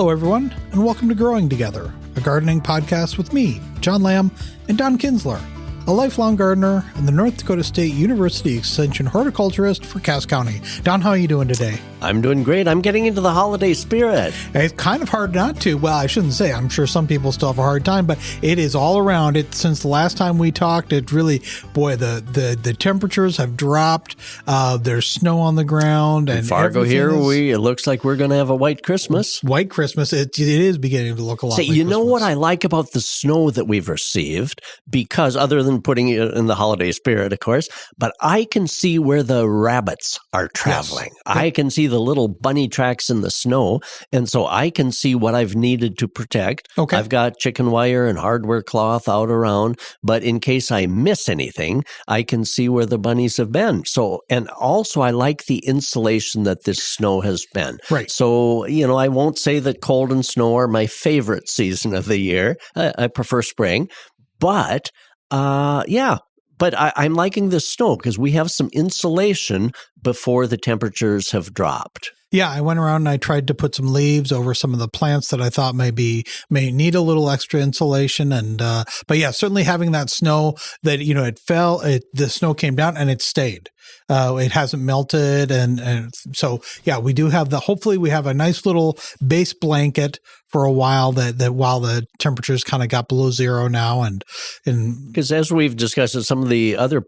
Hello, everyone, and welcome to Growing Together, a gardening podcast with me, John Lamb, and Don Kinsler, a lifelong gardener and the North Dakota State University Extension horticulturist for Cass County. Don, how are you doing today? I'm doing great. I'm getting into the holiday spirit. It's kind of hard not to. Well, I shouldn't say. I'm sure some people still have a hard time, but it is all around. Since the last time we talked, it really, boy, the temperatures have dropped. There's snow on the ground. And Fargo here, it looks like we're going to have a white Christmas. White Christmas. It is beginning to look a lot like you know Christmas. what I like about the snow that we've received? Because other than putting it in the holiday spirit, of course, but I can see where the rabbits are traveling. Yes. I can see the little bunny tracks in the snow, and so I can see what I've needed to protect. Okay. I've got chicken wire and hardware cloth out around, but in case I miss anything, I can see where the bunnies have been. So, and also I like the insulation that this snow has been. Right. So, I won't say that cold and snow are my favorite season of the year. I prefer spring, but But I'm liking this snow because we have some insulation before the temperatures have dropped. Yeah, I went around and I tried to put some leaves over some of the plants that I thought may need a little extra insulation. And but yeah, certainly having that snow that it fell, the snow came down and it stayed. It hasn't melted, and so yeah, we do have hopefully we have a nice little base blanket for a while that while the temperatures kind of got below zero now, and because as we've discussed in some of the other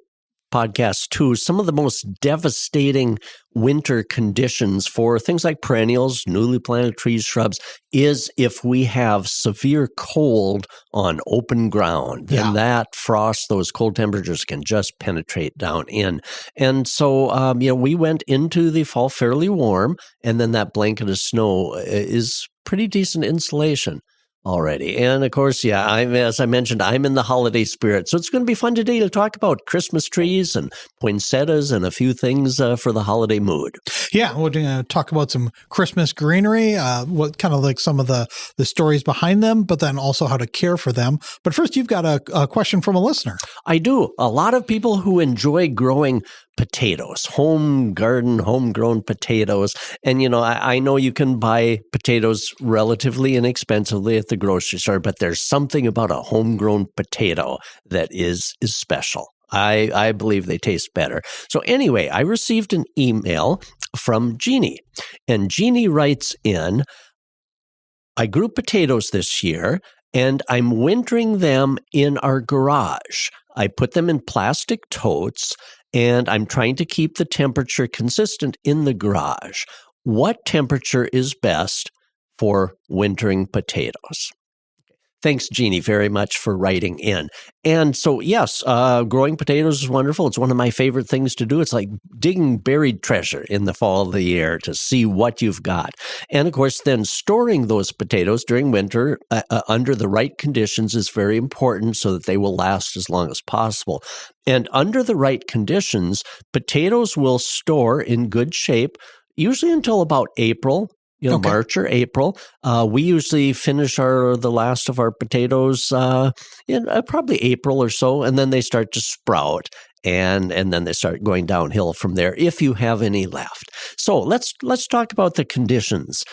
podcasts too, some of the most devastating winter conditions for things like perennials, newly planted trees, shrubs, is if we have severe cold on open ground. Then that frost, those cold temperatures can just penetrate down in. And so, we went into the fall fairly warm, and then that blanket of snow is pretty decent insulation already. And of course, as I mentioned, I'm in the holiday spirit. So it's going to be fun today to talk about Christmas trees and poinsettias and a few things for the holiday mood. Yeah, we're going to talk about some Christmas greenery, what kind of like some of the stories behind them, but then also how to care for them. But first, you've got a question from a listener. I do. A lot of people who enjoy growing potatoes, homegrown potatoes. And, I know you can buy potatoes relatively inexpensively at the grocery store, but there's something about a homegrown potato that is special. I believe they taste better. So anyway, I received an email from Jeannie, and Jeannie writes in, I grew potatoes this year, and I'm wintering them in our garage. I put them in plastic totes, and I'm trying to keep the temperature consistent in the garage. What temperature is best for wintering potatoes? Thanks, Jeannie, very much for writing in. And so, yes, growing potatoes is wonderful. It's one of my favorite things to do. It's like digging buried treasure in the fall of the year to see what you've got. And of course, then storing those potatoes during winter under the right conditions is very important so that they will last as long as possible. And under the right conditions, potatoes will store in good shape, usually until about April. Okay. March or April. We usually finish the last of our potatoes in probably April or so, and then they start to sprout, and then they start going downhill from there if you have any left. So let's talk about the conditions.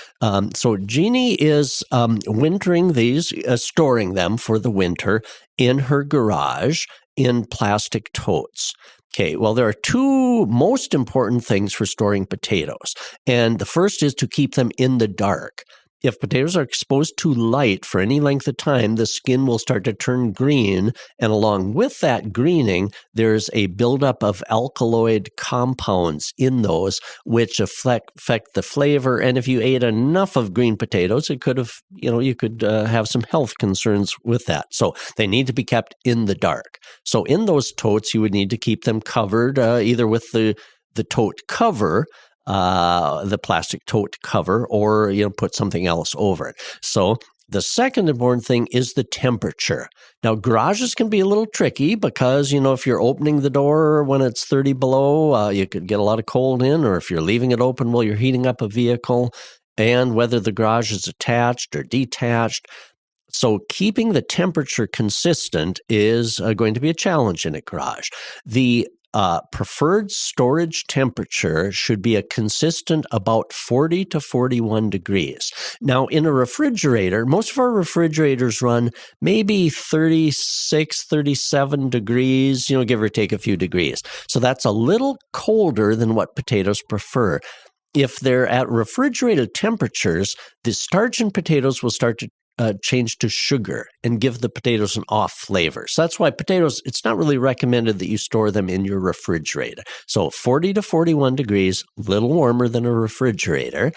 So Jeannie is wintering these, storing them for the winter in her garage in plastic totes. Okay, well, there are two most important things for storing potatoes, and the first is to keep them in the dark. If potatoes are exposed to light for any length of time, the skin will start to turn green, and along with that greening, there's a buildup of alkaloid compounds in those, which affect the flavor. And if you ate enough of green potatoes, it could have, you could have some health concerns with that. So they need to be kept in the dark. So in those totes, you would need to keep them covered either with the tote cover, the plastic tote cover, or put something else over it. So the second important thing is the temperature. Now, garages can be a little tricky because, if you're opening the door when it's 30 below, you could get a lot of cold in, or if you're leaving it open while you're heating up a vehicle, and whether the garage is attached or detached. So keeping the temperature consistent is going to be a challenge in a garage. The preferred storage temperature should be a consistent about 40 to 41 degrees. Now, in a refrigerator, most of our refrigerators run maybe 36, 37 degrees, give or take a few degrees. So that's a little colder than what potatoes prefer. If they're at refrigerated temperatures, the starch in potatoes will start to change to sugar and give the potatoes an off flavor. So that's why potatoes, it's not really recommended that you store them in your refrigerator. So 40 to 41 degrees, a little warmer than a refrigerator.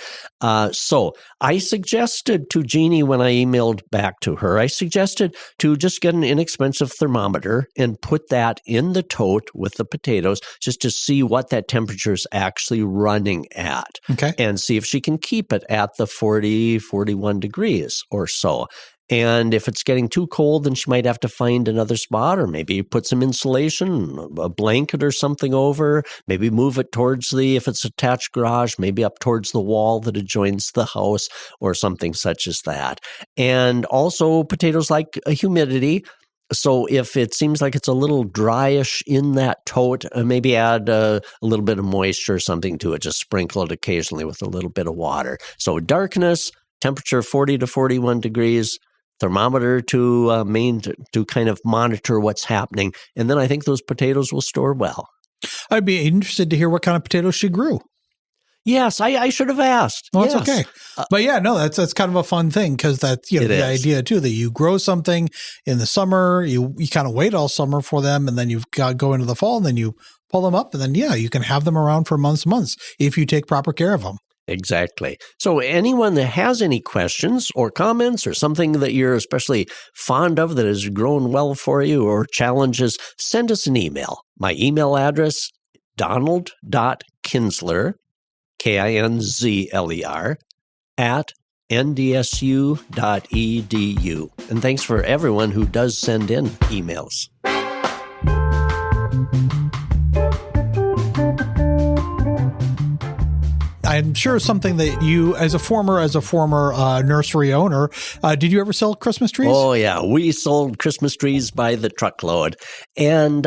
So I suggested to Jeannie when I emailed back to her, I suggested to just get an inexpensive thermometer and put that in the tote with the potatoes just to see what that temperature is actually running at. Okay. And see if she can keep it at the 40, 41 degrees or so. And if it's getting too cold, then she might have to find another spot, or maybe put some insulation, a blanket or something over, maybe move it towards if it's attached garage, maybe up towards the wall that adjoins the house or something such as that. And also potatoes like humidity. So if it seems like it's a little dryish in that tote, maybe add a little bit of moisture or something to it. Just sprinkle it occasionally with a little bit of water. So darkness, temperature 40 to 41 degrees, thermometer to kind of monitor what's happening. And then I think those potatoes will store well. I'd be interested to hear what kind of potatoes she grew. Yes, I should have asked. Well, yes. That's okay. But yeah, no, that's kind of a fun thing because that's the idea too, that you grow something in the summer, you kind of wait all summer for them, and then you've got to go into the fall, and then you pull them up, and then you can have them around for months if you take proper care of them. Exactly. So anyone that has any questions or comments or something that you're especially fond of that has grown well for you or challenges, send us an email. My email address, donald.kinsler, Kinzler, @ndsu.edu. And thanks for everyone who does send in emails. I'm sure something that you, as a former nursery owner, did you ever sell Christmas trees? Oh, yeah. We sold Christmas trees by the truckload. And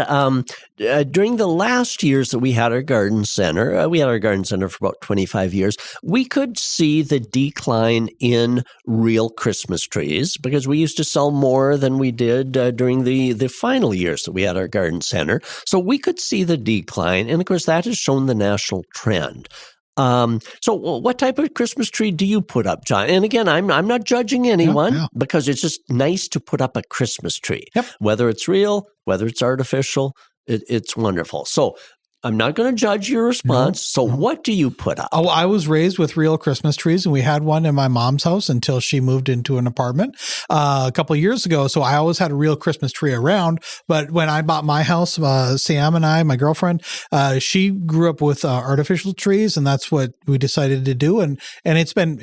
during the last years that we had our garden center, for about 25 years, we could see the decline in real Christmas trees because we used to sell more than we did during the final years that we had our garden center. So we could see the decline. And of course, that has shown the national trend. So what type of Christmas tree do you put up, John? And again, I'm not judging anyone because it's just nice to put up a Christmas tree. Yep. Whether it's real, whether it's artificial, it's wonderful. So I'm not going to judge your response. What do you put up? Oh, I was raised with real Christmas trees, and we had one in my mom's house until she moved into an apartment a couple of years ago. So I always had a real Christmas tree around. But when I bought my house, Sam and I, my girlfriend, she grew up with artificial trees, and that's what we decided to do. And it's been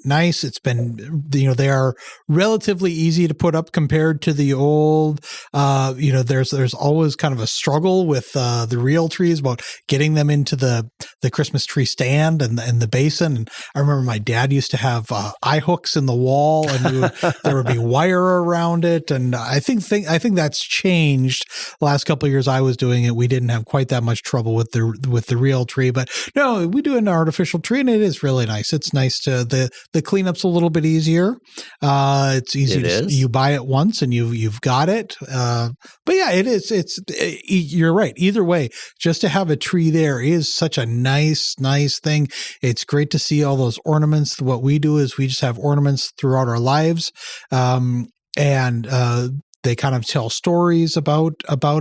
nice. It's been, they are relatively easy to put up compared to the old. There's always kind of a struggle with the real trees about getting them into the Christmas tree stand and the basin. And I remember my dad used to have eye hooks in the wall, and there would be wire around it. And I think that's changed the last couple of years I was doing it. We didn't have quite that much trouble with the real tree, but no, we do an artificial tree, and it is really nice. It's nice to the cleanup's a little bit easier. It's easy. You buy it once and you've got it. But yeah, it is. You're right. Either way, just to have a tree there is such a nice thing. It's great to see all those ornaments. What we do is we just have ornaments throughout our lives. And they kind of tell stories about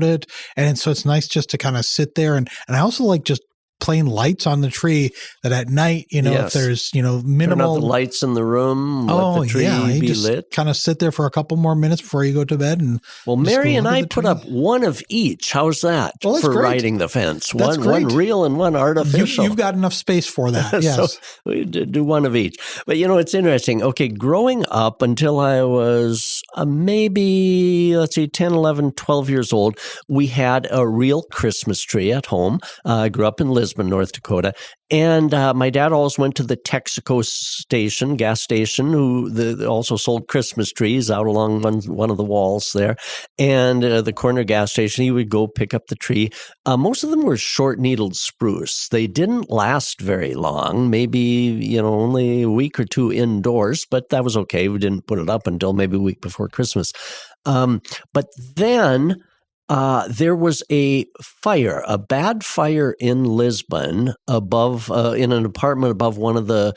it. And so it's nice just to kind of sit there. And I also like just plain lights on the tree that at night, if there's, minimal turn out the lights in the room, let the tree be lit. Kind of sit there for a couple more minutes before you go to bed. And Mary and I put up one of each. How's that for riding the fence? One real and one artificial. You've got enough space for that. Yes. So we do one of each. But it's interesting. Okay, growing up until I was maybe, let's see, 10, 11, 12 years old, we had a real Christmas tree at home. I grew up in Lisbon, North Dakota. And my dad always went to the Texaco station, gas station, who also sold Christmas trees out along one of the walls there. And the corner gas station, he would go pick up the tree. Most of them were short-needled spruce. They didn't last very long, maybe, only a week or two indoors, but that was okay. We didn't put it up until maybe a week before Christmas. But then there was a bad fire in Lisbon above, in an apartment above one of the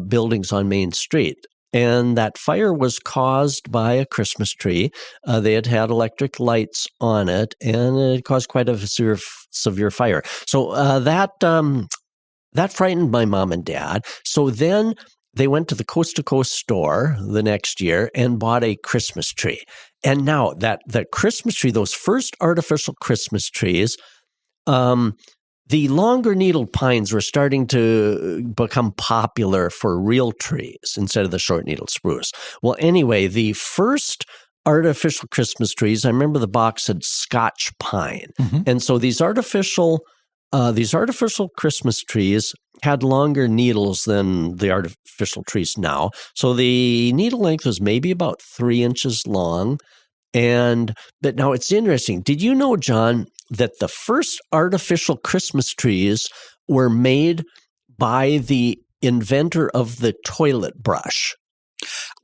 buildings on Main Street. And that fire was caused by a Christmas tree. They had electric lights on it, and it caused quite a severe fire. So that frightened my mom and dad. So then they went to the Coast to Coast store the next year and bought a Christmas tree. And now that Christmas tree, those first artificial Christmas trees, the longer needled pines were starting to become popular for real trees instead of the short needled spruce. Well, anyway, the first artificial Christmas trees, I remember the box said Scotch pine. Mm-hmm. And so these artificial Christmas trees had longer needles than the artificial trees now. So the needle length was maybe about 3 inches long. But now it's interesting. Did you know, John, that the first artificial Christmas trees were made by the inventor of the toilet brush?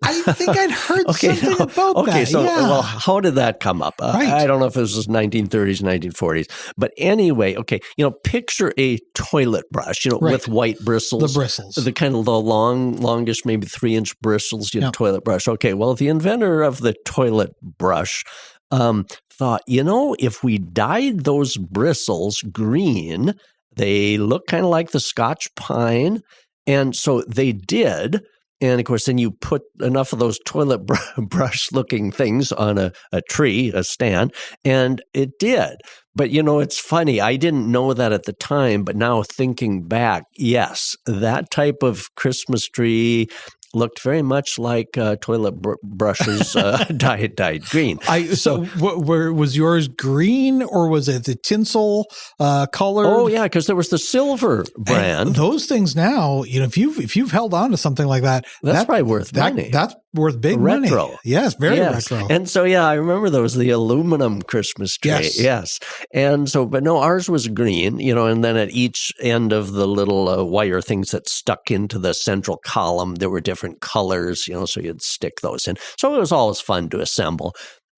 I think I'd heard something about that. Okay, so well, how did that come up? Right. I don't know if it was 1930s, 1940s. But anyway, okay, picture a toilet brush, right, with white bristles. The bristles. The kind of the longish, maybe 3-inch bristles, toilet brush. Okay, well, the inventor of the toilet brush thought, if we dyed those bristles green, they look kind of like the Scotch pine. And so they did. And, of course, then you put enough of those toilet brush-looking things on a tree, a stand, and it did. But, it's funny. I didn't know that at the time, but now thinking back, yes, that type of Christmas tree looked very much like toilet brushes dyed green. Was yours green, or was it the tinsel color? Oh yeah, because there was the silver brand. And those things now, if you've held on to something like that, that's probably worth money. That's worth big retro. Money. Yes, very retro. And so I remember those, the aluminum Christmas tree. Yes. And so, but no, ours was green. And then at each end of the little wire things that stuck into the central column, there were different colors, so you'd stick those in. So it was always fun to assemble.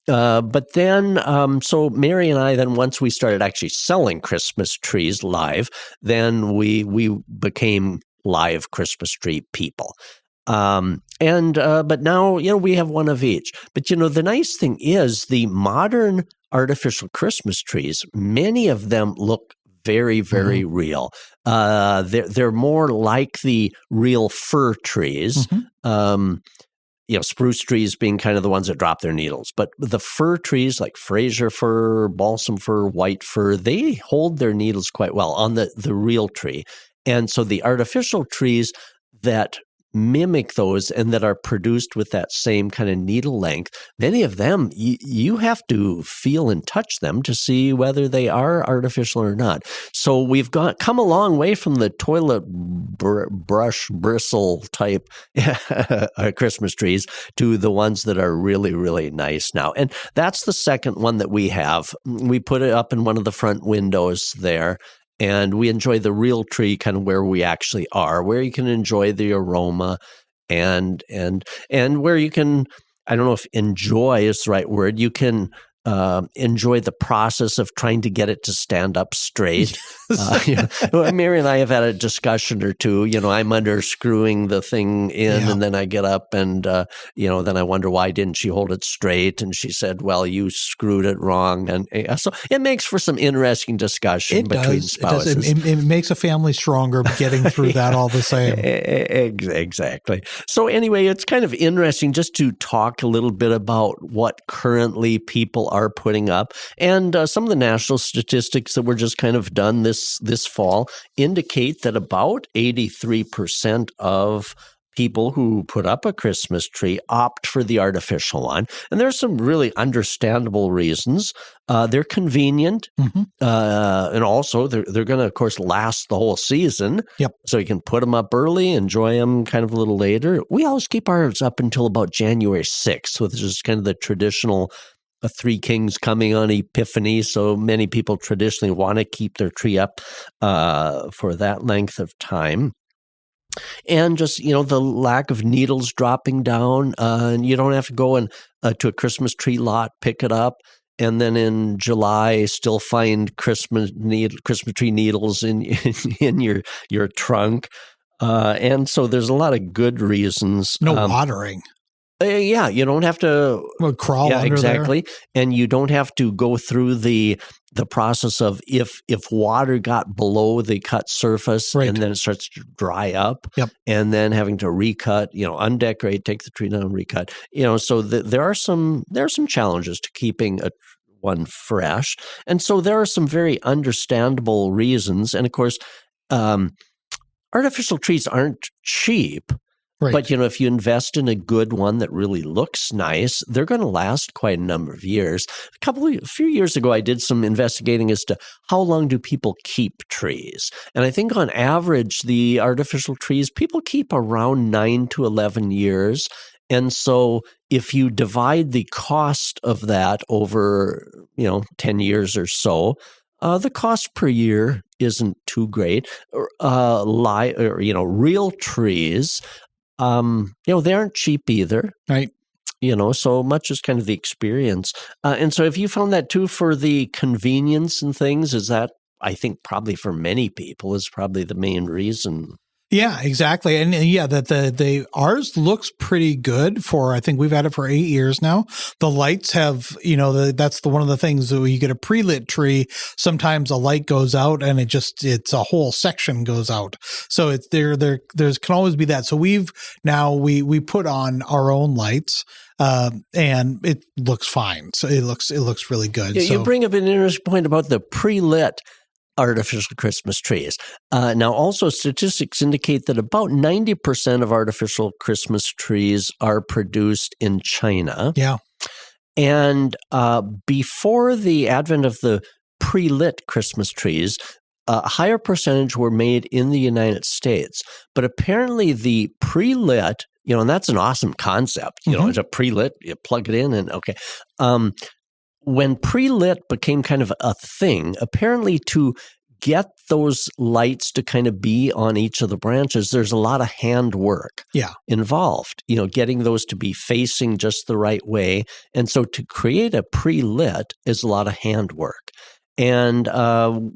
But then, so Mary and I, then once we started actually selling Christmas trees live, then we became live Christmas tree people. But now, we have one of each. But, the nice thing is the modern artificial Christmas trees, many of them look very, very real. They're more like the real fir trees. Mm-hmm. Spruce trees being kind of the ones that drop their needles. But the fir trees like Fraser fir, balsam fir, white fir, they hold their needles quite well on the real tree. And so the artificial trees that mimic those and that are produced with that same kind of needle length, many of them, you have to feel and touch them to see whether they are artificial or not. So we've come a long way from the toilet brush bristle type Christmas trees to the ones that are really, really nice now. And that's the second one that we have. We put it up in one of the front windows there. And we enjoy the real tree kind of where we actually are, where you can enjoy the aroma and where you can, I don't know if enjoy is the right word, you can enjoy the process of trying to get it to stand up straight. Mary and I have had a discussion or two. I'm unscrewing the thing in, and then I get up and, then I wonder, why didn't she hold it straight? And she said, well, you screwed it wrong. And so it makes for some interesting discussion between spouses. It makes a family stronger getting through that all the same. Exactly. So anyway, it's kind of interesting just to talk a little bit about what currently people are putting up. And some of the national statistics that were just kind of done this fall indicate that about 83% of people who put up a Christmas tree opt for the artificial one. And there's some really understandable reasons. They're convenient. Mm-hmm. And also they're going to, of course, last the whole season. Yep. So you can put them up early, enjoy them kind of a little later. We always keep ours up until about January 6th, which is kind of the traditional Three Kings coming on Epiphany. So many people traditionally want to keep their tree up for that length of time. And just, the lack of needles dropping down, and you don't have to go to a Christmas tree lot, pick it up, and then in July still find Christmas tree needles in your trunk. And so there's a lot of good reasons. No watering. Yeah, you don't have to crawl under exactly. there. And you don't have to go through the process of if water got below the cut surface and then it starts to dry up, and then having to recut, undecorate, take the tree down, recut. So there are some challenges to keeping one fresh, and so there are some very understandable reasons. And of course, artificial trees aren't cheap. Right. But, if you invest in a good one that really looks nice, they're going to last quite a number of years. A few years ago, I did some investigating as to how long do people keep trees. And I think on average, the artificial trees, people keep around 9 to 11 years. And so if you divide the cost of that over, 10 years or so, the cost per year isn't too great. Real trees, they aren't cheap either. Right. So much is kind of the experience. And so if you found that too for the convenience and things, is that, I think probably for many people is probably the main reason. Yeah, exactly. And that ours looks pretty good I think we've had it for 8 years now. The lights have, that's one of the things that when you get a pre-lit tree, sometimes a light goes out and it's a whole section goes out. So it's there's can always be that. So we put on our own lights. And it looks fine. So it looks really good. Yeah, you bring up an interesting point about the pre-lit artificial Christmas trees. Now, also statistics indicate that about 90% of artificial Christmas trees are produced in China. Yeah. And before the advent of the pre-lit Christmas trees, a higher percentage were made in the United States. But apparently the pre-lit, and that's an awesome concept. It's a pre-lit, you plug it in and okay. When pre-lit became kind of a thing, apparently to get those lights to kind of be on each of the branches, there's a lot of hand work involved, getting those to be facing just the right way. And so to create a pre-lit is a lot of hand work. And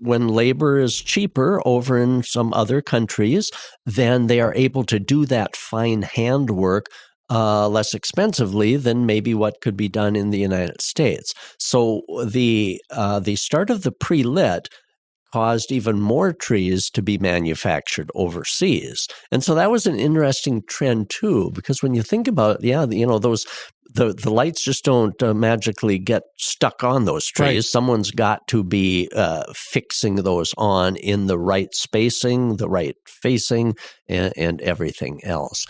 when labor is cheaper over in some other countries, then they are able to do that fine hand work less expensively than maybe what could be done in the United States. So the start of the pre-lit caused even more trees to be manufactured overseas. And so that was an interesting trend too, because when you think about it, those the lights just don't magically get stuck on those trees. Right. Someone's got to be fixing those on in the right spacing, the right facing, and everything else.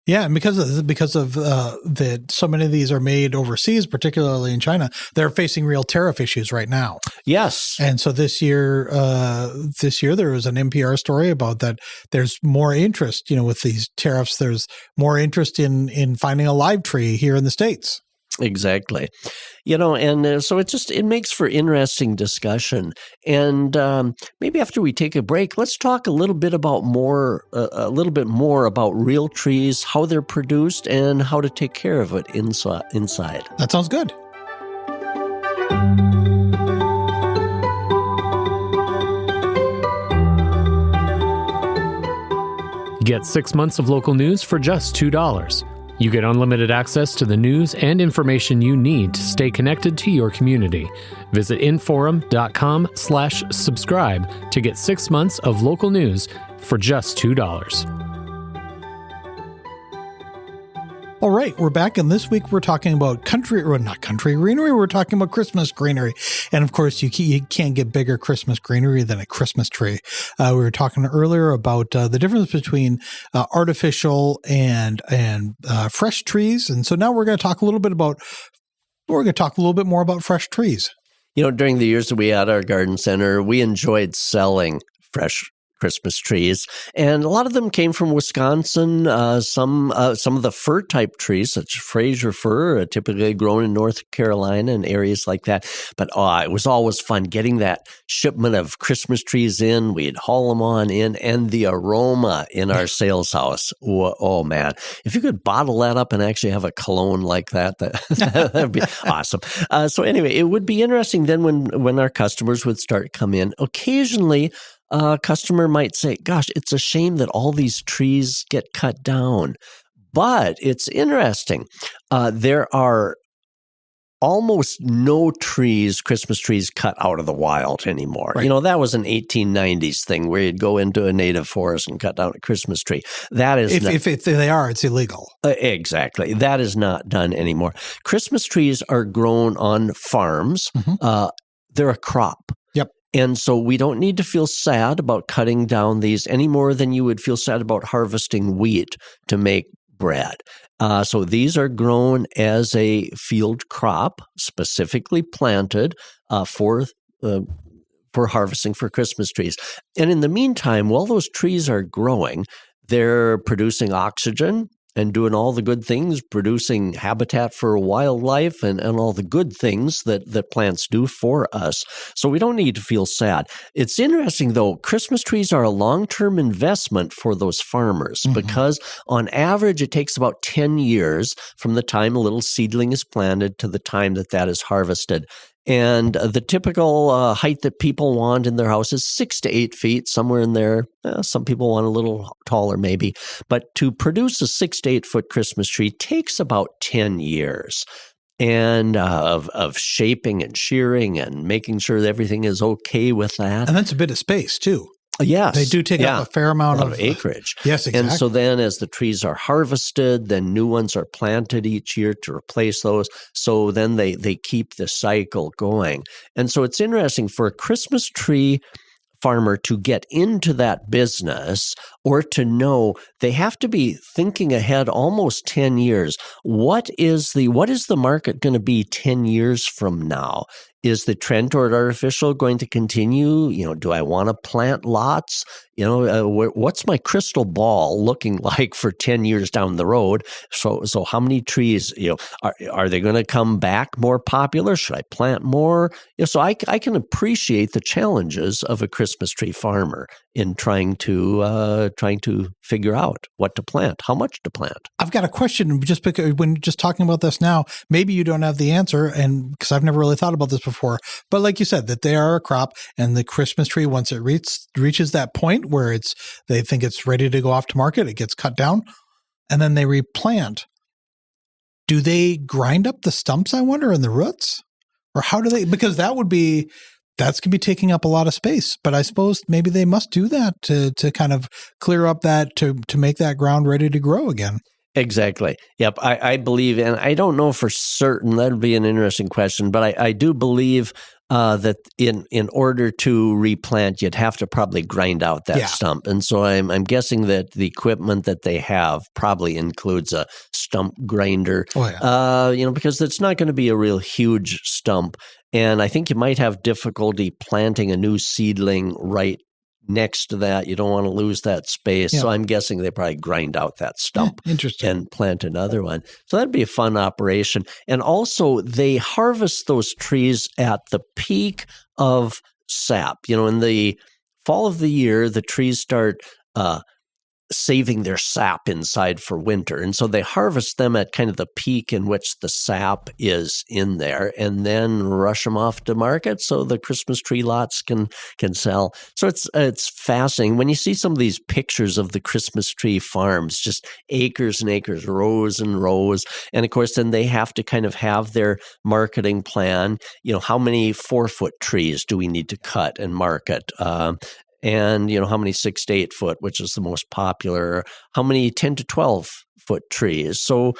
Yeah, and because of that, so many of these are made overseas, particularly in China. They're facing real tariff issues right now. Yes, and so this year there was an NPR story about that. There's more interest, with these tariffs. There's more interest in finding a live tree here in the States. Exactly. And so it makes for interesting discussion. And maybe after we take a break, let's talk a little bit more about real trees, how they're produced, and how to take care of it inside. That sounds good. Get 6 months of local news for just $2. You get unlimited access to the news and information you need to stay connected to your community. Visit inforum.com/subscribe to get 6 months of local news for just $2. All right, we're back, and this week we're talking about not country greenery, we're talking about Christmas greenery. And of course, you can't get bigger Christmas greenery than a Christmas tree. We were talking earlier about the difference between artificial and fresh trees. And so now we're going to talk a little bit more about fresh trees. You know, during the years that we had our garden center, we enjoyed selling fresh Christmas trees, and a lot of them came from Wisconsin. Some of the fir type trees, such as Fraser fir, typically grown in North Carolina and areas like that. But it was always fun getting that shipment of Christmas trees in. We'd haul them on in, and the aroma in our sales house. Oh man, if you could bottle that up and actually have a cologne like that, that'd be awesome. So anyway, it would be interesting then when our customers would start to come in. Occasionally, a customer might say, gosh, it's a shame that all these trees get cut down. But it's interesting. There are almost no Christmas trees cut out of the wild anymore. Right. You know, that was an 1890s thing where you'd go into a native forest and cut down a Christmas tree. That is if they are, it's illegal. Exactly. That is not done anymore. Christmas trees are grown on farms. Mm-hmm. They're a crop. And so we don't need to feel sad about cutting down these any more than you would feel sad about harvesting wheat to make bread. So these are grown as a field crop, specifically planted for harvesting for Christmas trees. And in the meantime, while those trees are growing, they're producing oxygen and doing all the good things, producing habitat for wildlife and all the good things that plants do for us. So we don't need to feel sad. It's interesting, though, Christmas trees are a long-term investment for those farmers because on average, it takes about 10 years from the time a little seedling is planted to the time that is harvested. And the typical height that people want in their house is 6 to 8 feet, somewhere in there. Some people want a little taller maybe. But to produce a 6 to 8 foot Christmas tree takes about 10 years. And of shaping and shearing and making sure that everything is okay with that. And that's a bit of space too. Yes. They do take up a fair amount of acreage. Yes, exactly. And so then as the trees are harvested, then new ones are planted each year to replace those. So then they keep the cycle going. And so it's interesting for a Christmas tree farmer to get into that business or to know they have to be thinking ahead almost 10 years. What is the market going to be 10 years from now? Is the trend toward artificial going to continue? You know, do I want to plant lots? You know, what's my crystal ball looking like for 10 years down the road? So how many trees, you know, are they going to come back more popular? Should I plant more? You know, so I can appreciate the challenges of a Christmas tree farmer in trying to figure out what to plant, how much to plant. I've got a question just because when just talking about this now, maybe you don't have the answer, and because I've never really thought about this before. But like you said, that they are a crop, and the Christmas tree, once it reaches that point where they think it's ready to go off to market, it gets cut down, and then they replant. Do they grind up the stumps, I wonder, and the roots? Or how do they, because that's going to be taking up a lot of space, but I suppose maybe they must do that to kind of clear up that, to make that ground ready to grow again. Exactly. Yep. I believe, and I don't know for certain, that would be an interesting question, but I do believe that in order to replant, you'd have to probably grind out that stump. And so I'm guessing that the equipment that they have probably includes a stump grinder, because it's not going to be a real huge stump. And I think you might have difficulty planting a new seedling right next to that. You don't want to lose that space. Yeah. So I'm guessing they probably grind out that stump and plant another one. So that'd be a fun operation. And also they harvest those trees at the peak of sap. You know, in the fall of the year, the trees start saving their sap inside for winter. And so they harvest them at kind of the peak in which the sap is in there and then rush them off to market so the Christmas tree lots can sell. So it's fascinating. When you see some of these pictures of the Christmas tree farms, just acres and acres, rows and rows. And of course, then they have to kind of have their marketing plan. You know, how many 4-foot trees do we need to cut and market? And, you know, how many 6 to 8 foot, which is the most popular, how many 10 to 12 foot trees. So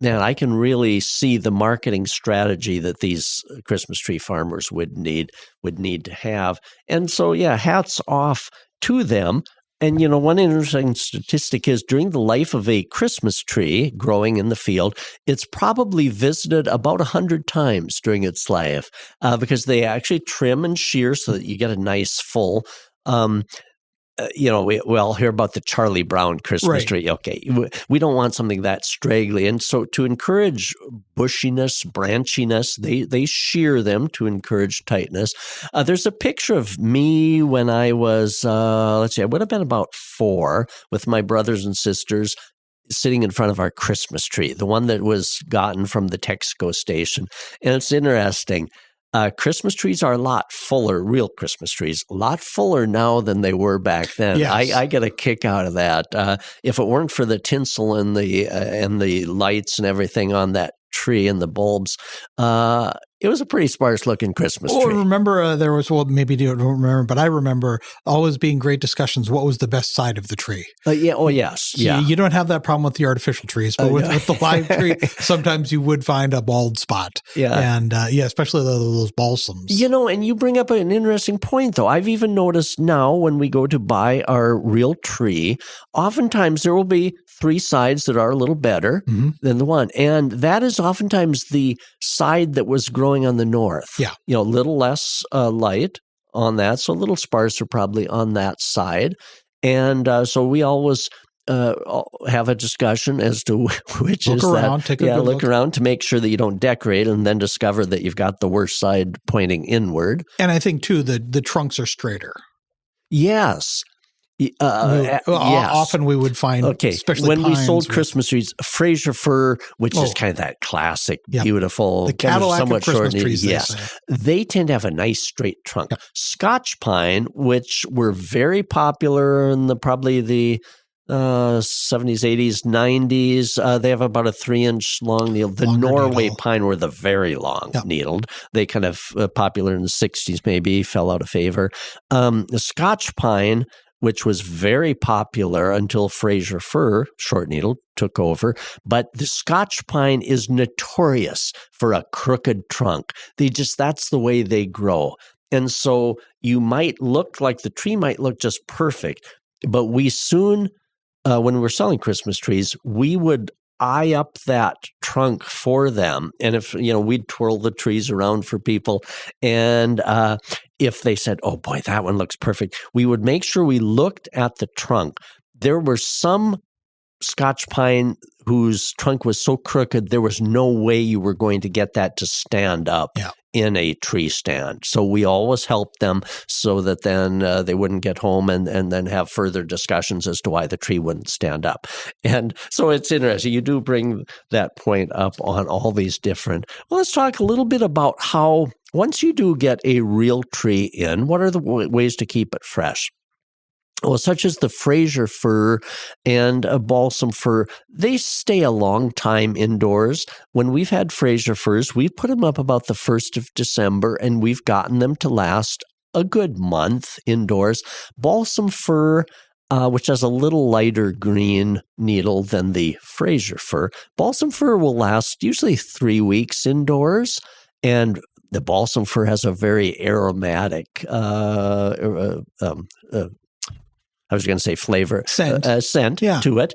man, I can really see the marketing strategy that these Christmas tree farmers would need to have. And so, yeah, hats off to them. And, one interesting statistic is during the life of a Christmas tree growing in the field, it's probably visited about 100 times during its life because they actually trim and shear so that you get a nice full we all hear about the Charlie Brown Christmas tree. Okay, we don't want something that straggly. And so to encourage bushiness, branchiness, they shear them to encourage tightness. There's a picture of me when I was, I would have been about 4 with my brothers and sisters sitting in front of our Christmas tree, the one that was gotten from the Texaco station. And it's interesting. Christmas trees are a lot fuller, real Christmas trees, a lot fuller now than they were back then. Yes. I get a kick out of that. If it weren't for the tinsel and the lights and everything on that tree and the bulbs, it was a pretty sparse looking Christmas tree. Remember there was, maybe you don't remember, but I remember always being great discussions. What was the best side of the tree? Yes. Yeah. You don't have that problem with the artificial trees, but with the live tree, sometimes you would find a bald spot. Yeah. And especially those balsams. And you bring up an interesting point, though. I've even noticed now when we go to buy our real tree, oftentimes there will be 3 sides that are a little better than the one. And that is oftentimes the side that was growing on the north. Yeah. A little less light on that, so a little sparser probably on that side. And so we always have a discussion as to which look is around, that. Take a good look around to make sure that you don't decorate and then discover that you've got the worst side pointing inward. And I think, too, the trunks are straighter. Yes. Yes. Often we would find, especially when we pines sold Christmas trees, Fraser fir, which is kind of that classic, beautiful, the Cadillac somewhat of Christmas short, trees. yes, they tend to have a nice straight trunk. Yep. Scotch pine, which were very popular in probably the 70s, 80s, 90s. They have about a 3-inch long needle. The Norway pine were the very long needled. They kind of popular in the 60s, maybe fell out of favor. The Scotch pine, which was very popular until Fraser fir, short needle, took over. But the Scotch pine is notorious for a crooked trunk. That's the way they grow. And so you might look like the tree might look just perfect, but we soon, when we're selling Christmas trees, we would eye up that trunk for them. And if, we'd twirl the trees around for people. And if they said, oh boy, that one looks perfect, we would make sure we looked at the trunk. There were some Scotch pine whose trunk was so crooked, there was no way you were going to get that to stand up in a tree stand. So we always helped them so that then they wouldn't get home and then have further discussions as to why the tree wouldn't stand up. And so it's interesting. You do bring that point up on all these different. Well, let's talk a little bit about how once you do get a real tree in, what are the ways to keep it fresh? Well, such as the Fraser fir and a balsam fir, they stay a long time indoors. When we've had Fraser firs, we've put them up about the 1st of December, and we've gotten them to last a good month indoors. Balsam fir, which has a little lighter green needle than the Fraser fir, balsam fir will last usually 3 weeks indoors, and the balsam fir has a very aromatic I was going to say flavor, scent to it.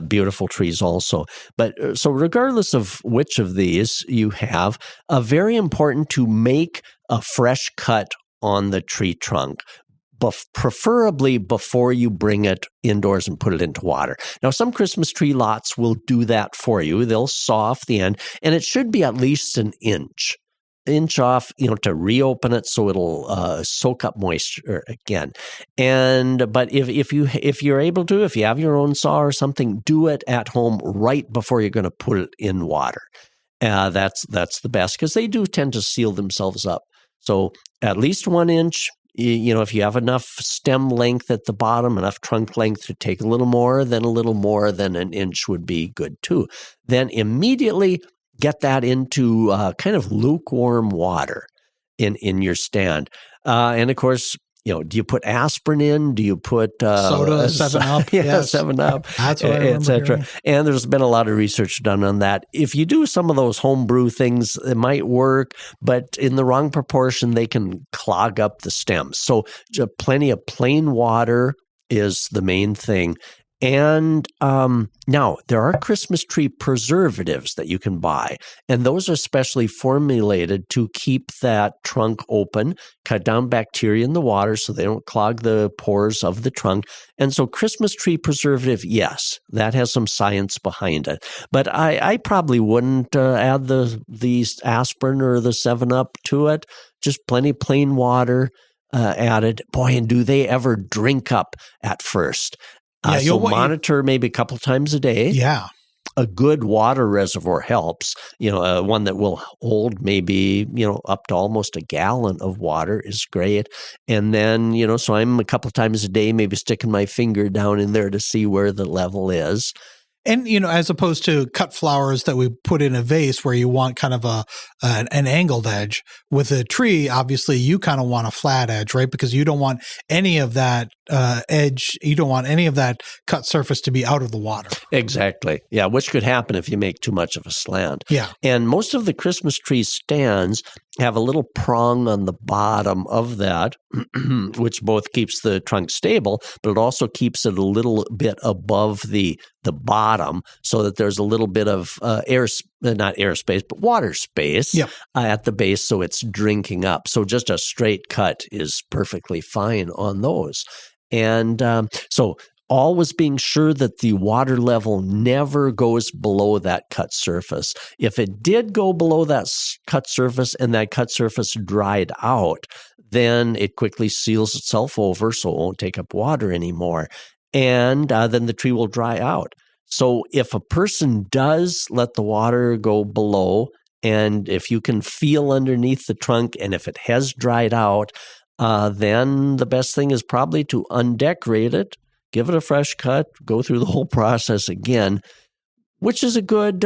Beautiful trees also. But so regardless of which of these you have, very important to make a fresh cut on the tree trunk, preferably before you bring it indoors and put it into water. Now, some Christmas tree lots will do that for you. They'll saw off the end, and it should be at least an inch off, to reopen it so it'll soak up moisture again. But if you're able to, if you have your own saw or something, do it at home right before you're going to put it in water. That's the best because they do tend to seal themselves up. So at least 1 inch. If you have enough stem length at the bottom, enough trunk length to take a little more than an inch would be good too. Then immediately get that into kind of lukewarm water in your stand. And of course, do you put aspirin in? Do you put soda, 7-Up? Yeah, Yes. 7-Up, That's what I remember hearing. And there's been a lot of research done on that. If you do some of those homebrew things, it might work, but in the wrong proportion, they can clog up the stems. So plenty of plain water is the main thing. And now there are Christmas tree preservatives that you can buy, and those are specially formulated to keep that trunk open, cut down bacteria in the water so they don't clog the pores of the trunk. And so Christmas tree preservative, yes, that has some science behind it. But I probably wouldn't add the aspirin or the 7-Up to it. Just plenty of plain water added. Boy, and do they ever drink up at first. So monitor maybe a couple times a day. Yeah. A good water reservoir helps. One that will hold maybe, up to almost a gallon of water is great. And then, so I'm a couple times a day, maybe sticking my finger down in there to see where the level is. And, as opposed to cut flowers that we put in a vase where you want kind of an angled edge, with a tree, obviously you kind of want a flat edge, right? Because you don't want any of that edge, you don't want any of that cut surface to be out of the water. Exactly. Yeah, which could happen if you make too much of a slant. Yeah. And most of the Christmas tree stands have a little prong on the bottom of that, which both keeps the trunk stable, but it also keeps it a little bit above the bottom so that there's a little bit of not airspace, but water space at the base so it's drinking up. So just a straight cut is perfectly fine on those. And so always being sure that the water level never goes below that cut surface. If it did go below that cut surface and that cut surface dried out, then it quickly seals itself over so it won't take up water anymore. And then the tree will dry out. So if a person does let the water go below, and if you can feel underneath the trunk and if it has dried out, then the best thing is probably to undecorate it, give it a fresh cut, go through the whole process again, which is a good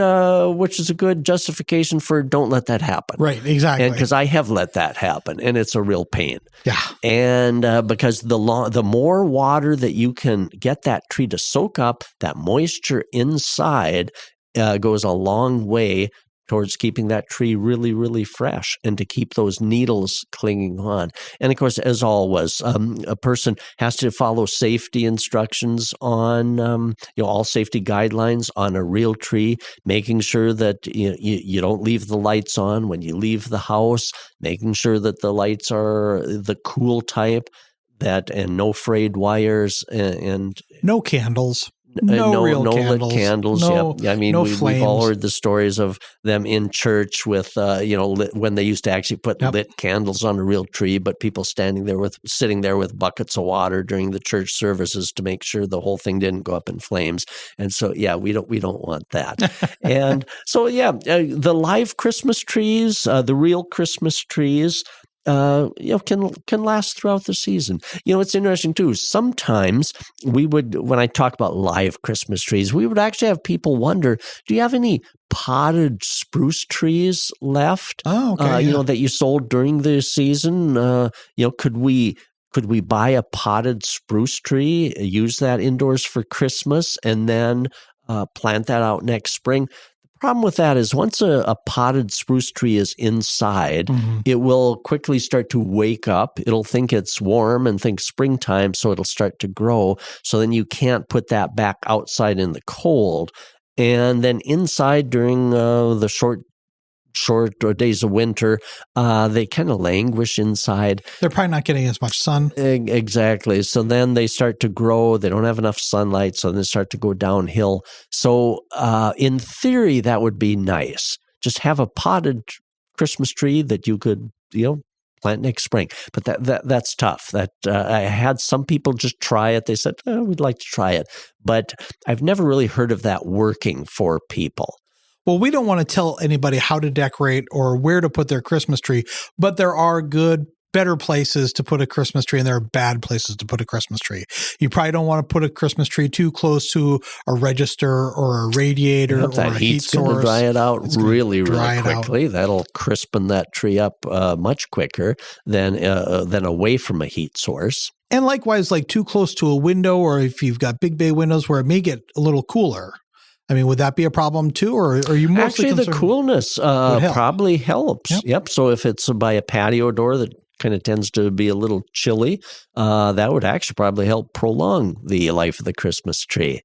justification for don't let that happen. Right, exactly. Because I have let that happen, and it's a real pain. Yeah. And because the more water that you can get that tree to soak up, that moisture inside goes a long way towards keeping that tree really, really fresh and to keep those needles clinging on. And of course, as always, a person has to follow safety instructions on, all safety guidelines on a real tree, making sure that you don't leave the lights on when you leave the house, making sure that the lights are the cool type, and no frayed wires and no candles. No real lit candles. No, yeah. I mean, we've all heard the stories of them in church with, when they used to actually put lit candles on a real tree, but people sitting there with buckets of water during the church services to make sure the whole thing didn't go up in flames. And so, we don't want that. And so, the live Christmas trees, the real Christmas trees, can last throughout the season. It's interesting too. Sometimes when I talk about live Christmas trees, we would actually have people wonder, do you have any potted spruce trees left? Oh, okay. That you sold during the season? Could we buy a potted spruce tree, use that indoors for Christmas, and then plant that out next spring? Problem with that is once a potted spruce tree is inside, it will quickly start to wake up. It'll think it's warm and think springtime, so it'll start to grow. So then you can't put that back outside in the cold. And then inside during the short days of winter, they kind of languish inside. They're probably not getting as much sun. Exactly. So then they start to grow. They don't have enough sunlight, so they start to go downhill. So in theory, that would be nice. Just have a potted Christmas tree that you could, plant next spring. But that's tough. I had some people just try it. They said, we'd like to try it. But I've never really heard of that working for people. Well, we don't want to tell anybody how to decorate or where to put their Christmas tree, but there are good better places to put a Christmas tree and there are bad places to put a Christmas tree. You probably don't want to put a Christmas tree too close to a register or a radiator or that a heat heat's going to source. dry it out really quickly. Out. That'll crispen that tree up much quicker than away from a heat source. And likewise, like too close to a window, or if you've got big bay windows where it may get a little cooler. I mean, would that be a problem too, or are you mostly actually the coolness probably helps? Yep. So if it's by a patio door that kind of tends to be a little chilly, that would actually probably help prolong the life of the Christmas tree.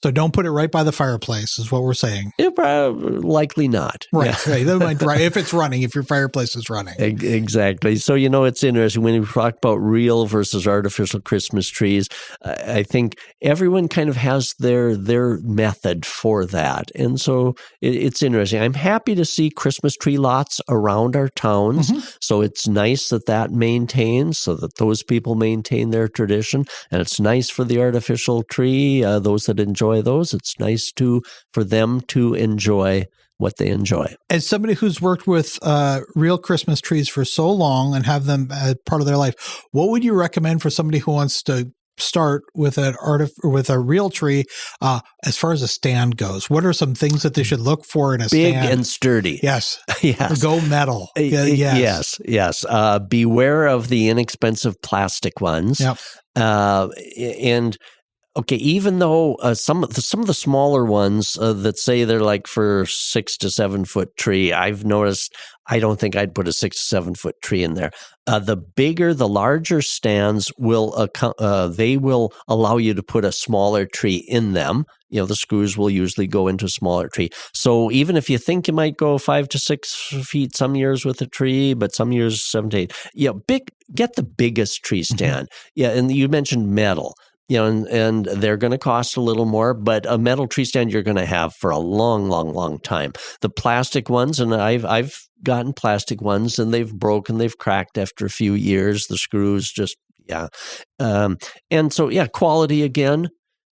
So don't put it right by the fireplace is what we're saying. Likely not. Right. Yeah. Right. That might dry if it's running, if your fireplace is running. Exactly. So, it's interesting when we talk about real versus artificial Christmas trees. I think everyone kind of has their method for that. And so it's interesting. I'm happy to see Christmas tree lots around our towns. Mm-hmm. So it's nice that maintains, so that those people maintain their tradition. And it's nice for the artificial tree, those that enjoy those. It's nice for them to enjoy what they enjoy. As somebody who's worked with real Christmas trees for so long and have them as part of their life, what would you recommend for somebody who wants to start with a real tree as far as a stand goes? What are some things that they should look for in a stand? Big and sturdy. Yes. Yes. Go metal. Yes. Beware of the inexpensive plastic ones. Yep. And okay, even though some of the smaller ones that say they're like for 6 to 7 foot tree, I've noticed I don't think I'd put a 6 to 7 foot tree in there. The larger stands will allow you to put a smaller tree in them. The screws will usually go into a smaller tree. So even if you think you might go 5 to 6 feet some years with a tree, but some years 7 to 8, get the biggest tree stand. Mm-hmm. Yeah, and you mentioned metal. And they're going to cost a little more, but a metal tree stand you're going to have for a long, long, long time. The plastic ones, and I've gotten plastic ones, and they've broken, they've cracked after a few years. The screws and so quality again,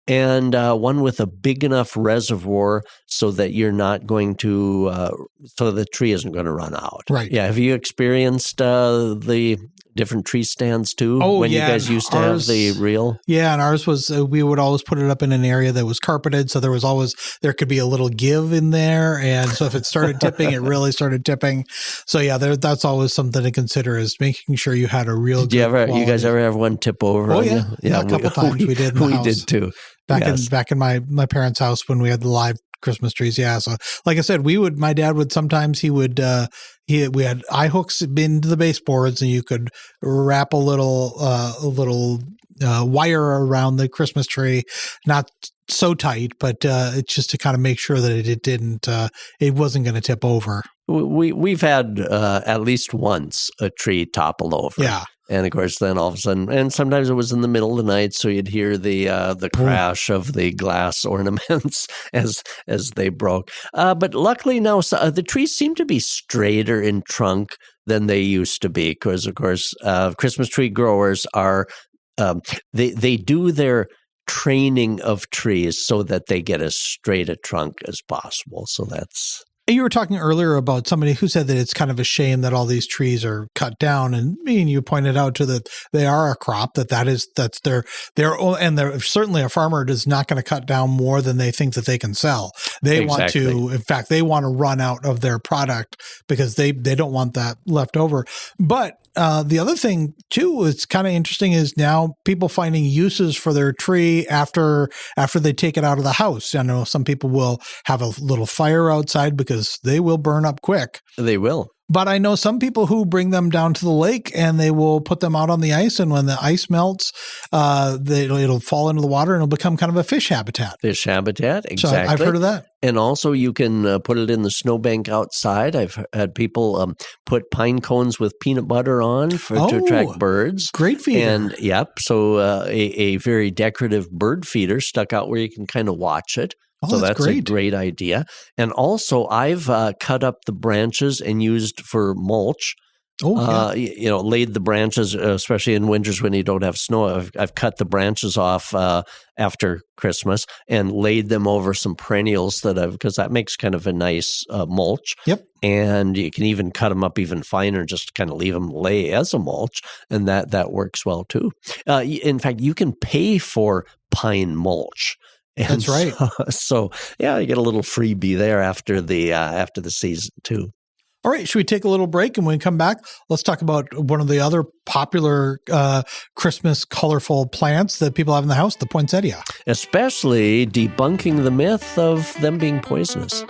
and one with a big enough reservoir so that you're not going to, so the tree isn't going to run out. Right. Yeah. Have you experienced the different tree stands too? When you guys used to have the real? Yeah, and ours was we would always put it up in an area that was carpeted, so there could be a little give in there, and so if it started tipping, it really started tipping. So that's always something to consider, is making sure you had a real. Did you guys ever have one tip over? Oh yeah, a couple times we did. We did too. Back in my parents' house when we had the live Christmas trees. Yeah. So like I said, my dad would sometimes we had eye hooks into the baseboards, and you could wrap a little wire around the Christmas tree, not so tight, but it's just to kind of make sure that it wasn't going to tip over. We've had at least once a tree topple over. Yeah. And of course, then all of a sudden, and sometimes it was in the middle of the night, so you'd hear the crash of the glass ornaments as they broke. But luckily now, the trees seem to be straighter in trunk than they used to be, because of course, Christmas tree growers are they do their training of trees so that they get as straight a trunk as possible. So that's. You were talking earlier about somebody who said that it's kind of a shame that all these trees are cut down, and you pointed out that they are a crop, that's their and they're certainly a farmer is not going to cut down more than they think that they can sell. They want to, in fact, they want to run out of their product because they don't want that left over. But the other thing too, it's kind of interesting, is now people finding uses for their tree after they take it out of the house. I know some people will have a little fire outside because they will burn up quick. They will. But I know some people who bring them down to the lake and they will put them out on the ice. And when the ice melts, it'll fall into the water and it'll become kind of a fish habitat. Fish habitat, exactly. So I've heard of that. And also you can put it in the snowbank outside. I've had people put pine cones with peanut butter on to attract birds. Great feeder. And so a very decorative bird feeder stuck out where you can kind of watch it. So that's a great idea. And also I've cut up the branches and used for mulch Oh, yeah. Laid the branches, especially in winters when you don't have snow. I've cut the branches off after Christmas and laid them over some perennials because that makes kind of a nice mulch. Yep. And you can even cut them up even finer, just kind of leave them lay as a mulch, and that works well too. In fact, you can pay for pine mulch. And That's right. So yeah, you get a little freebie there after the season too. All right, should we take a little break, and when we come back, let's talk about one of the other popular Christmas colorful plants that people have in the house, the poinsettia. Especially debunking the myth of them being poisonous.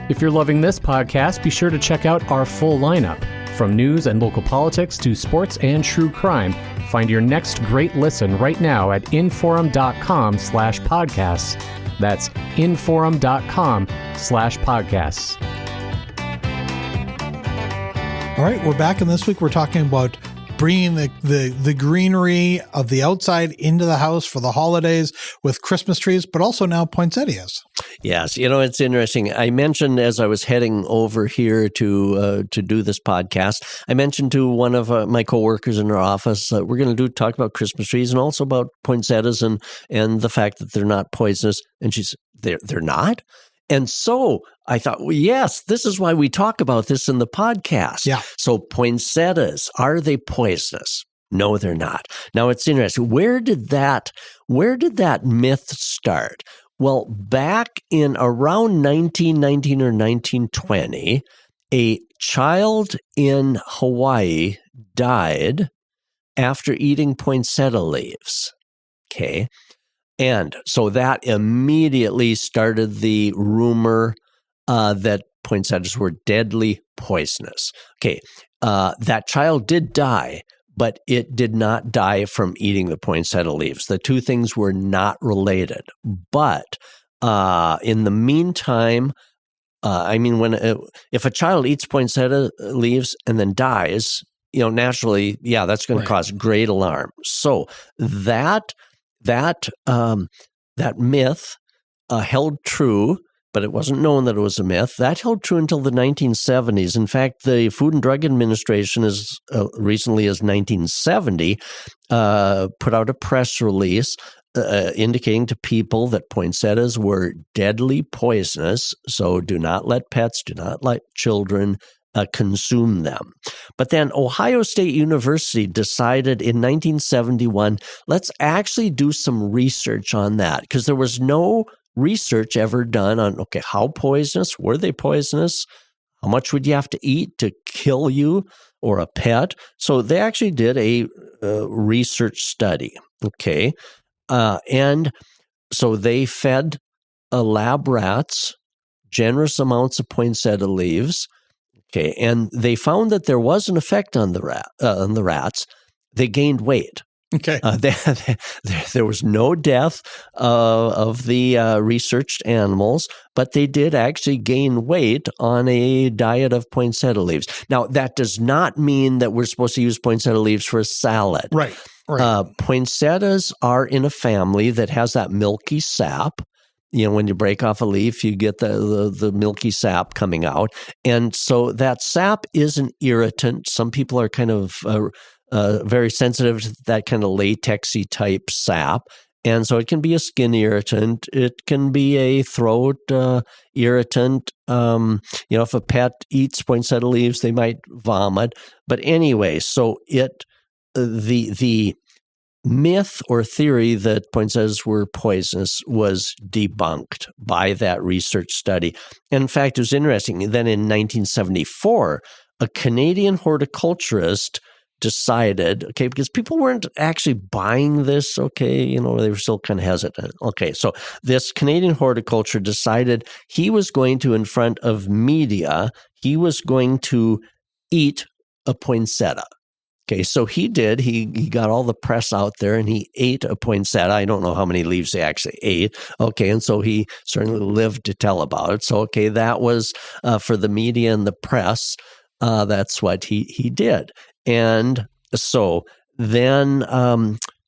If you're loving this podcast, be sure to check out our full lineup. From news and local politics to sports and true crime, find your next great listen right now at inforum.com/podcasts. That's inforum.com/podcasts. All right, we're back, and this week we're talking about bringing the greenery of the outside into the house for the holidays with Christmas trees, but also now poinsettias. Yes, it's interesting. I mentioned as I was heading over here to do this podcast, I mentioned to one of my coworkers in our office that we're going to talk about Christmas trees and also about poinsettias and the fact that they're not poisonous. And she said, they're not? And so I thought, well, yes, this is why we talk about this in the podcast. Yeah. So poinsettias, are they poisonous? No, they're not. Now it's interesting. Where did that myth start? Well, back in around 1919 or 1920, a child in Hawaii died after eating poinsettia leaves. Okay. And so that immediately started the rumor that poinsettias were deadly poisonous. Okay, that child did die, but it did not die from eating the poinsettia leaves. The two things were not related. But in the meantime, if a child eats poinsettia leaves and then dies, naturally, yeah, that's going to cause great alarm. So that myth held true, but it wasn't known that it was a myth. That held true until the 1970s. In fact, the Food and Drug Administration, as recently as 1970, put out a press release indicating to people that poinsettias were deadly poisonous, so do not let pets, do not let children consume them. But then Ohio State University decided in 1971, let's actually do some research on that, because there was no research ever done on, okay, how poisonous? Were they poisonous? How much would you have to eat to kill you or a pet? So they actually did a research study, okay? And so they fed lab rats generous amounts of poinsettia leaves. Okay, and they found that there was an effect on the rats. They gained weight. Okay, there was no death of the researched animals, but they did actually gain weight on a diet of poinsettia leaves. Now, that does not mean that we're supposed to use poinsettia leaves for a salad. Right. Poinsettias are in a family that has that milky sap. When you break off a leaf, you get the milky sap coming out. And so that sap is an irritant. Some people are kind of very sensitive to that kind of latexy type sap. And so it can be a skin irritant. It can be a throat irritant. If a pet eats poinsettia leaves, they might vomit. But anyway, so the myth or theory that poinsettias were poisonous was debunked by that research study. And in fact, it was interesting. Then in 1974, a Canadian horticulturist decided, okay, because people weren't actually buying this, okay, they were still kind of hesitant. Okay, so this Canadian horticulture decided he was going to, in front of media, he was going to eat a poinsettia. Okay, so he did. He got all the press out there and he ate a poinsettia. I don't know how many leaves he actually ate. Okay, and so he certainly lived to tell about it. So, okay, that was for the media and the press. That's what he did. And so then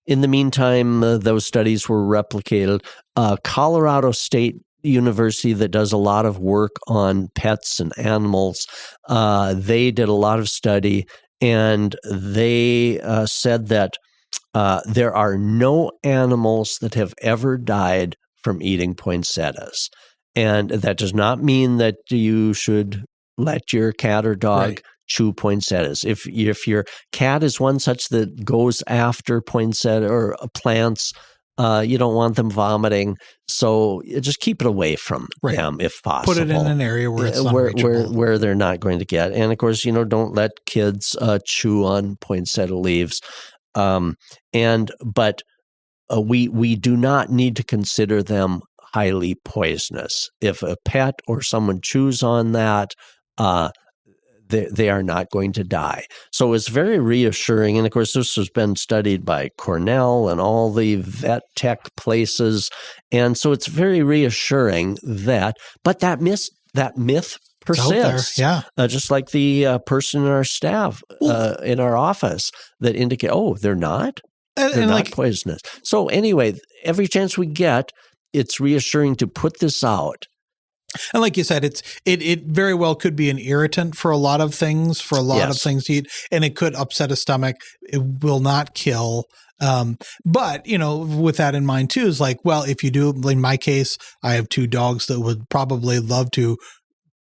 in the meantime, those studies were replicated. Colorado State university that does a lot of work on pets and animals. They did a lot of study, and they said that there are no animals that have ever died from eating poinsettias. And that does not mean that you should let your cat or dog chew poinsettias. If your cat is one such that goes after poinsettia or plants, you don't want them vomiting. So just keep it away from them if possible. Put it in an area where it's unreachable. Where they're not going to get. And of course, don't let kids chew on poinsettia leaves. But we do not need to consider them highly poisonous. If a pet or someone chews on that, they are not going to die. So it's very reassuring. And of course, this has been studied by Cornell and all the vet tech places. And so it's very reassuring but that myth persists. Just like the person in our staff, in our office that indicate, they're not. They're not poisonous. So anyway, every chance we get, it's reassuring to put this out. And like you said, it very well could be an irritant for a lot of things, of things to eat, and it could upset a stomach. It will not kill. But, with that in mind too, is like, well, if you do, in my case, I have 2 dogs that would probably love to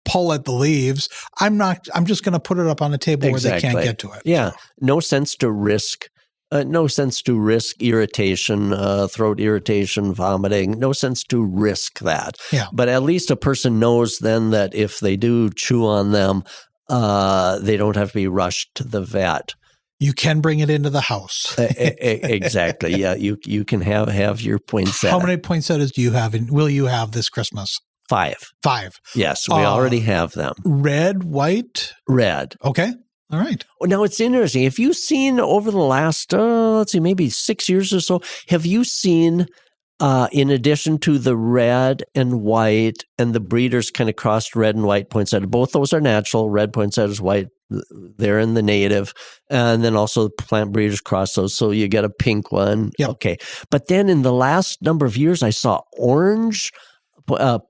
pull at the leaves. I'm just going to put it up on a table where they can't get to it. Yeah. No sense to risk irritation, throat irritation, vomiting. No sense to risk that. Yeah. But at least a person knows then that if they do chew on them, they don't have to be rushed to the vet. You can bring it into the house. Exactly. Yeah. You can have your poinsettia. How many poinsettias do you have? Will you have this Christmas? 5. 5. Yes. We already have them. Red, white? Red. Okay. All right. Now, it's interesting. Have you seen over the last, maybe 6 years or so, have you seen, in addition to the red and white and the breeders kind of crossed red and white poinsettia, both those are natural, red poinsettias, white, they're in the native, and then also the plant breeders cross those, so you get a pink one. Yep. Okay. But then in the last number of years, I saw orange,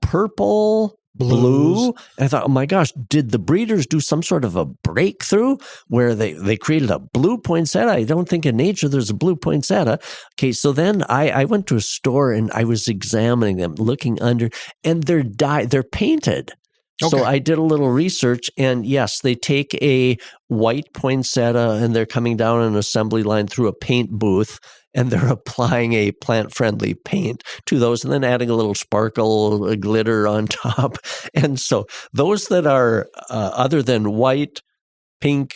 purple, blue. And I thought, oh my gosh, did the breeders do some sort of a breakthrough where they created a blue poinsettia? I don't think in nature there's a blue poinsettia. Okay, so then I went to a store and I was examining them, looking under, and they're painted. Okay. So I did a little research, and yes, they take a white poinsettia and they're coming down an assembly line through a paint booth, and they're applying a plant-friendly paint to those and then adding a little sparkle, a glitter on top. And so those that are other than white, pink,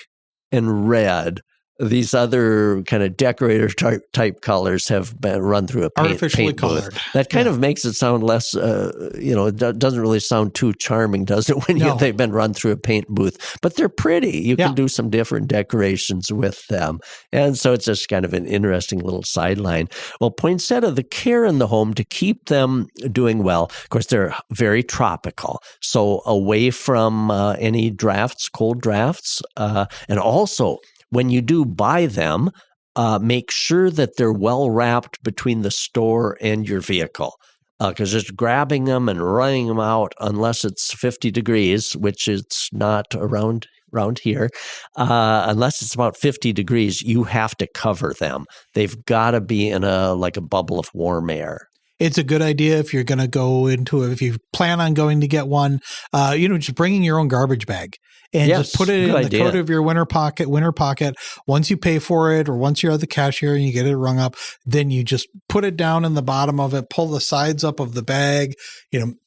and red, these other kind of decorator type colors have been run through a artificially paint colored booth. That kind of makes it sound less, it doesn't really sound too charming, does it, when they've been run through a paint booth? But they're pretty. You can do some different decorations with them. And so it's just kind of an interesting little sideline. Well, poinsettia, the care in the home to keep them doing well, of course, they're very tropical. So away from any drafts, cold drafts, and also when you do buy them, make sure that they're well wrapped between the store and your vehicle. Because just grabbing them and running them out, unless it's 50 degrees, which it's not around here, unless it's about 50 degrees, you have to cover them. They've got to be in a bubble of warm air. It's a good idea if you're going to go if you plan on going to get one, just bringing your own garbage bag. And just put it in the coat of your winter pocket. Once you pay for it, or once you're at the cashier and you get it rung up, then you just put it down in the bottom of it, pull the sides up of the bag.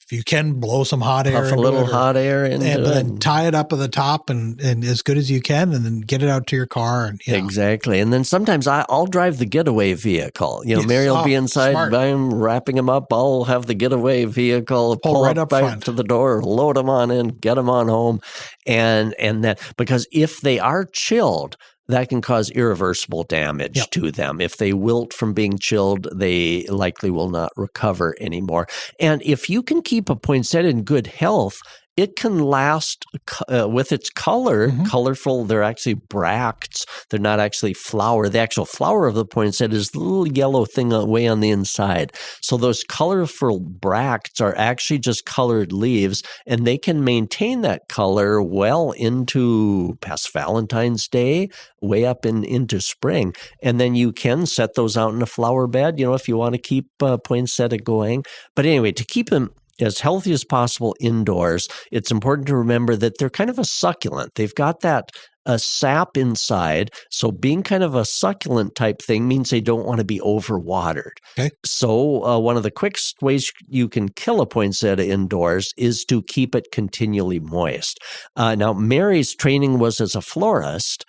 If you can, blow some hot air. Puff a little hot air into it. And then tie it up at the top and as good as you can, and then get it out to your car. And Exactly. And then sometimes I'll drive the getaway vehicle. Mary will be inside. Smart. I'm wrapping them up. I'll have the getaway vehicle, pull right up front to the door, load them on in, get them on home. And that, because if they are chilled, that can cause irreversible damage to them. If they wilt from being chilled, they likely will not recover anymore. And if you can keep a poinsettia in good health it can last with its color, colorful. They're actually bracts. They're not actually flower. The actual flower of the poinsettia is the little yellow thing way on the inside. So those colorful bracts are actually just colored leaves, and they can maintain that color well into past Valentine's Day, way up into spring. And then you can set those out in a flower bed, if you want to keep poinsettia going. But anyway, to keep them as healthy as possible indoors, it's important to remember that they're kind of a succulent. They've got that sap inside. So being kind of a succulent type thing means they don't want to be overwatered. Okay. So one of the quickest ways you can kill a poinsettia indoors is to keep it continually moist. Now, Mary's training was as a florist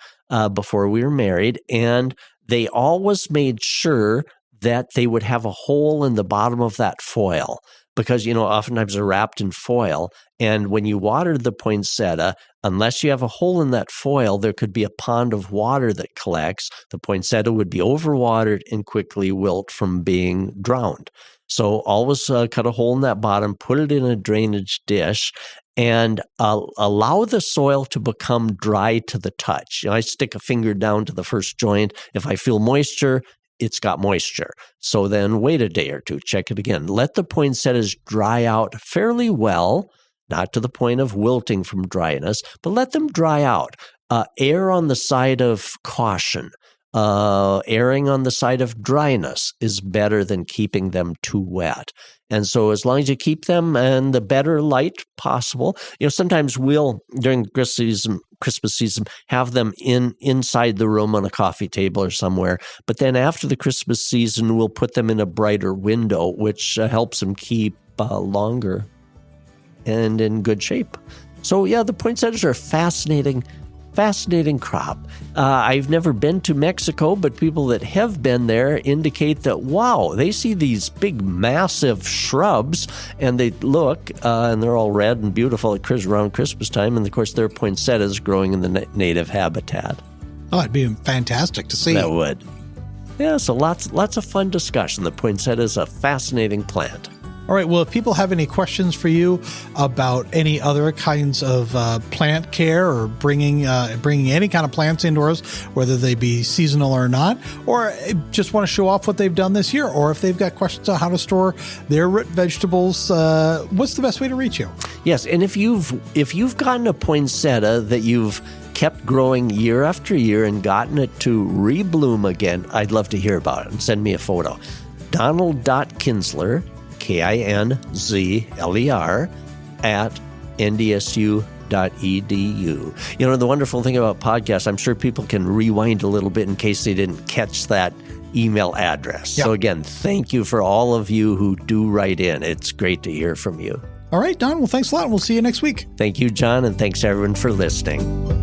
before we were married, and they always made sure that they would have a hole in the bottom of that foil. Because, oftentimes they're wrapped in foil. And when you water the poinsettia, unless you have a hole in that foil, there could be a pond of water that collects. The poinsettia would be overwatered and quickly wilt from being drowned. So always cut a hole in that bottom, put it in a drainage dish, and allow the soil to become dry to the touch. I stick a finger down to the first joint. If I feel moisture, it's got moisture. So then wait a day or two, check it again. Let the poinsettias dry out fairly well, not to the point of wilting from dryness, but let them dry out. Err on the side of caution. Erring on the side of dryness is better than keeping them too wet. And so as long as you keep them in the better light possible, sometimes we'll, during Christmas season, have them inside the room on a coffee table or somewhere. But then after the Christmas season, we'll put them in a brighter window, which helps them keep longer and in good shape. So yeah, the poinsettias are fascinating crop. I've never been to Mexico, but people that have been there indicate that, wow, they see these big, massive shrubs, and they look, and they're all red and beautiful around Christmas time, and of course, they're poinsettias growing in the native habitat. Oh, it'd be fantastic to see. That would. Yeah, so lots of fun discussion. The poinsettia is a fascinating plant. All right. Well, if people have any questions for you about any other kinds of plant care or bringing any kind of plants indoors, whether they be seasonal or not, or just want to show off what they've done this year, or if they've got questions on how to store their root vegetables, what's the best way to reach you? Yes, and if you've gotten a poinsettia that you've kept growing year after year and gotten it to rebloom again, I'd love to hear about it and send me a photo. Donald.Kinsler, KINZLER at ndsu.edu. The wonderful thing about podcasts, I'm sure people can rewind a little bit in case they didn't catch that email address. Yep. So again, thank you for all of you who do write in. It's great to hear from you. All right, Don. Well, thanks a lot. We'll see you next week. Thank you, John, and thanks everyone for listening.